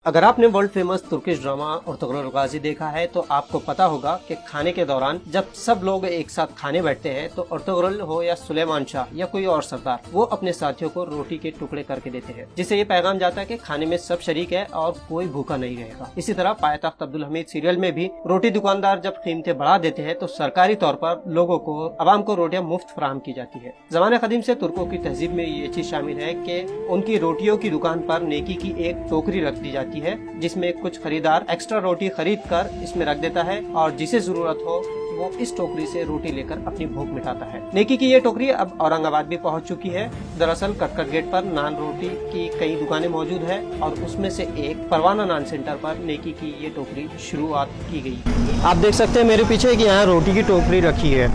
अगर आपने world famous Turkish drama Ertugrul Ghazi देखा है तो आपको पता होगा कि खाने के दौरान जब सब लोग एक साथ खाने बैठते हैं तो अर्तुगरुल हो या सुलेमान शाह या कोई और सरदार, वो अपने साथियों को रोटी के टुकड़े करके देते हैं, जिससे ये पैगाम जाता है कि खाने में सब शरीक है और कोई भूखा नहीं रहेगा। इसी तरह पायतख्त अब्दुल हमीद सीरियल में भी रोटी दुकानदार जब कीमतें बढ़ा देते हैं तो सरकारी तौर पर लोगों को, आवाम को रोटियां मुफ्त फराहम की जाती है। ज़माने कदीम से तुर्कों की तहजीब में ये चीज शामिल है कि उनकी रोटियों की दुकान पर नेकी की एक टोकरी रख दी जाती है, जिसमें कुछ खरीदार एक्स्ट्रा रोटी खरीद कर इसमें रख देता है और जिसे जरूरत हो वो इस टोकरी से रोटी लेकर अपनी भूख मिटाता है। नेकी की ये टोकरी अब औरंगाबाद भी पहुंच चुकी है। दरअसल कटकट गेट पर नान रोटी की कई दुकानें मौजूद है और उसमें से एक परवाना नान सेंटर पर नेकी की ये टोकरी शुरुआत की गई। आप देख सकते हैं मेरे पीछे कि यहाँ रोटी की टोकरी रखी है।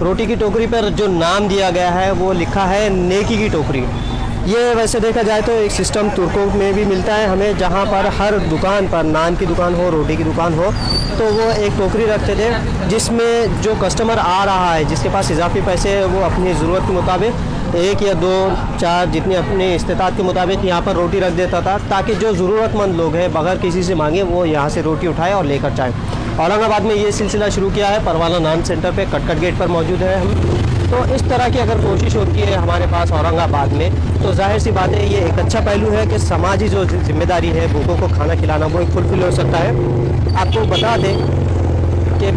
रोटी की टोकरी पर जो नाम दिया गया है वो लिखा है नेकी की टोकरी। ये वैसे देखा जाए तो एक सिस्टम तुर्कों में भी मिलता है हमें, जहाँ पर हर दुकान पर नान की दुकान हो, रोटी की दुकान हो, तो वो एक टोकरी रखते थे जिसमें जो कस्टमर आ रहा है, जिसके पास इजाफी पैसे है, वो अपनी ज़रूरत के मुताबिक एक या दो चार जितनी अपनी इस्तेताद के मुताबिक यहाँ पर रोटी रख देता था, ताकि जो ज़रूरतमंद लोग हैं बगैर किसी से मांगे वो यहाँ से रोटी उठाए और लेकर जाए। औरंगाबाद में ये सिलसिला शुरू किया है, परवाना नान सेंटर पे कटकट गेट पर मौजूद है हम। तो इस तरह की अगर कोशिश होती है हमारे पास औरंगाबाद में तो जाहिर सी बात है ये एक अच्छा पहलू है कि समाजी जो जिम्मेदारी है भूखों को खाना खिलाना वो एक फुलफिल हो सकता है। आपको बता दें कि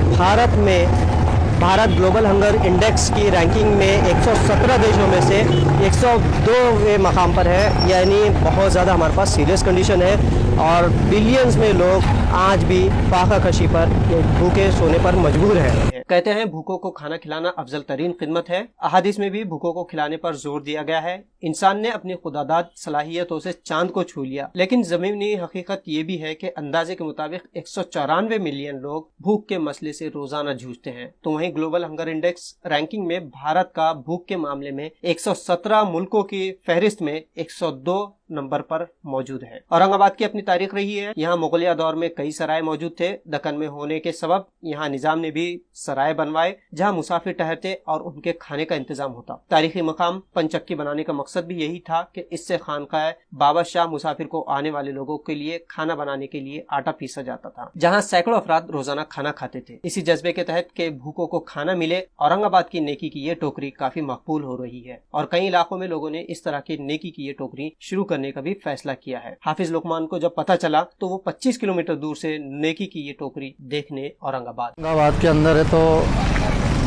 भारत ग्लोबल हंगर इंडेक्स की रैंकिंग में 117 देशों में से 102वें मकाम पर है, यानी बहुत ज़्यादा हमारे पास सीरियस कंडीशन है और बिलियंस में लोग आज भी फाका कशी पर भूखे सोने पर मजबूर हैं। कहते हैं भूखों को खाना खिलाना अफजल तरीन खिदमत है। अहादीस में भी भूखों को खिलाने पर जोर दिया गया है। इंसान ने अपनी खुदादाद सलाहियतों से चांद को छू लिया, लेकिन ज़मीनी हकीकत ये भी है कि अंदाजे के मुताबिक 194 मिलियन लोग भूख के मसले से रोजाना जूझते हैं। तो वहीं ग्लोबल हंगर इंडेक्स रैंकिंग में भारत का भूख के मामले में 117 मुल्कों की फहरिस्त में 102 नंबर पर मौजूद है। औरंगाबाद की अपनी तारीख रही है। यहाँ मुगलिया दौर में कई सराय मौजूद थे। दक्कन में होने के सबब यहाँ निजाम ने भी सराय बनवाए जहाँ मुसाफिर ठहरते और उनके खाने का इंतजाम होता। तारीखी मकाम पंचक्की बनाने का मकसद भी यही था कि इससे खानकाह बाबा शाह मुसाफिर को आने वाले लोगों के लिए खाना बनाने के लिए आटा पीसा जाता था, जहाँ सैकड़ों अफराद रोजाना खाना खाते थे। इसी जज्बे के तहत के भूखों को खाना मिले, औरंगाबाद की नेकी की ये टोकरी काफी मकबूल हो रही है और कई इलाकों में लोगों ने इस तरह की नेकी की ये टोकरी शुरू करने का भी फैसला किया है। हाफिज लुकमान को जब पता चला तो वो 25 किलोमीटर दूर से नेकी की ये टोकरी देखने औरंगाबाद के अंदर है तो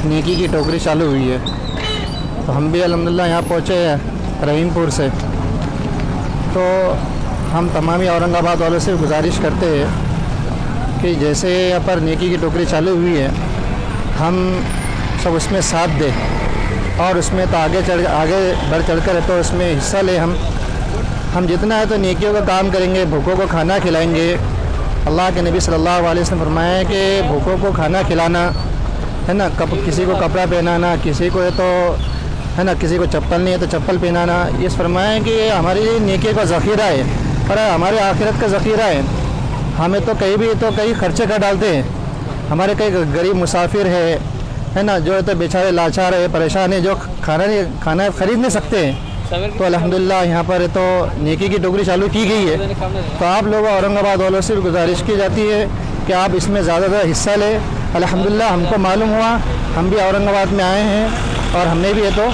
नेकी की टोकरी चालू हुई है। तो हम भी अल्हम्दुलिल्लाह यहाँ पहुँचे हैं रहीमपुर से। तो हम तमामी औरंगाबाद वालों से गुजारिश करते हैं कि जैसे यहाँ पर नेकी की टोकरी चालू हुई है हम सब उसमें साथ दें और उसमें तो आगे बढ़ चढ़कर तो उसमें हिस्सा लें। हम जितना है तो नेकियों का काम करेंगे, भूखों को खाना खिलाएंगे। अल्लाह के नबी सल्लल्लाहु अलैहि वसल्लम फरमाया है कि भूखों को खाना खिलाना है ना, किसी को कपड़ा पहनाना, किसी को है तो है ना, किसी को चप्पल नहीं है तो चप्पल पहनाना, ये फरमाया है कि हमारी नेकी का ज़ख़ीरा है और हमारे आखिरत का ज़ख़ीरा है। हमें तो कई खर्चे कर डालते हैं। हमारे कई गरीब मुसाफिर है ना, जो है तो बेचारे लाचार है, परेशान है, जो खाना ख़रीद नहीं सकते हैं। तो अल्हम्दुलिल्लाह यहाँ पर तो नेकी की टोकरी चालू की गई है। तो आप लोग औरंगाबाद वालों से गुजारिश की जाती है कि आप इसमें ज़्यादा हिस्सा लें। अल्हम्दुलिल्लाह हमको मालूम हुआ, हम भी औरंगाबाद में आए हैं और हमने भी तो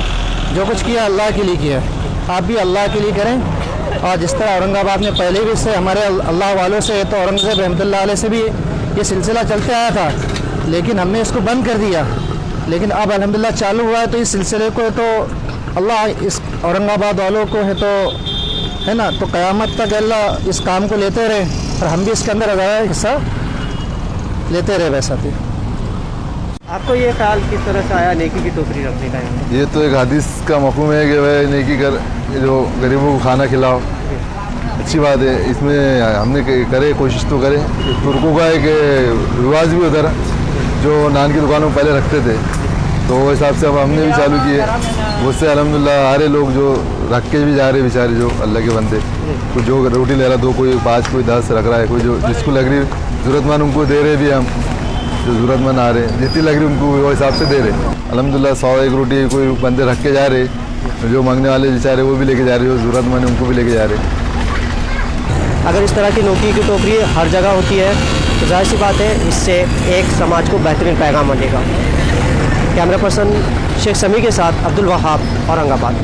जो कुछ किया अल्लाह के लिए किया। आप भी अल्लाह के लिए करें। और जिस तरह औरंगाबाद में पहले भी से हमारे अल्लाह वालों से तो औरंगज़ेब रहमतुल्लाह अलैह से भी ये सिलसिला चलते आया था, लेकिन हमने इसको बंद कर दिया। लेकिन अब अल्हम्दुलिल्लाह चालू हुआ है तो इस सिलसिले को तो अल्लाह इस औरंगाबाद वालों को है ना तो क़यामत तक अल्लाह इस काम को लेते रहे और हम भी इसके अंदर हिस्सा लेते रहे। वैसा थी। आपको ये ख्याल किस तरह से आया नेकी की टोकरी रखने का? ये तो एक हदीस का मफ़हूम है कि वह नेकी कर जो गरीबों को खाना खिलाओ, अच्छी बात है। इसमें हमने करे कोशिश तो करें। तुर्कों का एक रिवाज भी उधर जो नान की दुकानों में पहले रखते थे, तो वो हिसाब से अब हमने भी चालू किए। उससे अल्हम्दुलिल्लाह सारे लोग जो रख के भी जा रहे बेचारे, जो अल्लाह के बंदे, तो जो रोटी ले रहा, दो कोई 5 कोई 10 रख रहा है, कोई जो जिसको लग रही ज़रूरतमंद उनको दे रहे भी हम, जो ज़रूरतमंद आ रहे हैं जितनी लग रही उनको वो हिसाब से दे रहे। अल्हम्दुलिल्लाह 100 रोटी कोई बंदे रख के जा रहे, जो मांगने वाले बेचारे वो भी लेके जा रहे, जो ज़रूरतमंद उनको भी लेके जा रहे। अगर इस तरह की नौकी की टोकरी हर जगह होती है तो जाहिर सी बात है इससे एक समाज को बेहतरीन पैगाम मिलेगा। कैमरा पर्सन शेख समी के साथ अब्दुल वहाब, औरंगाबाद।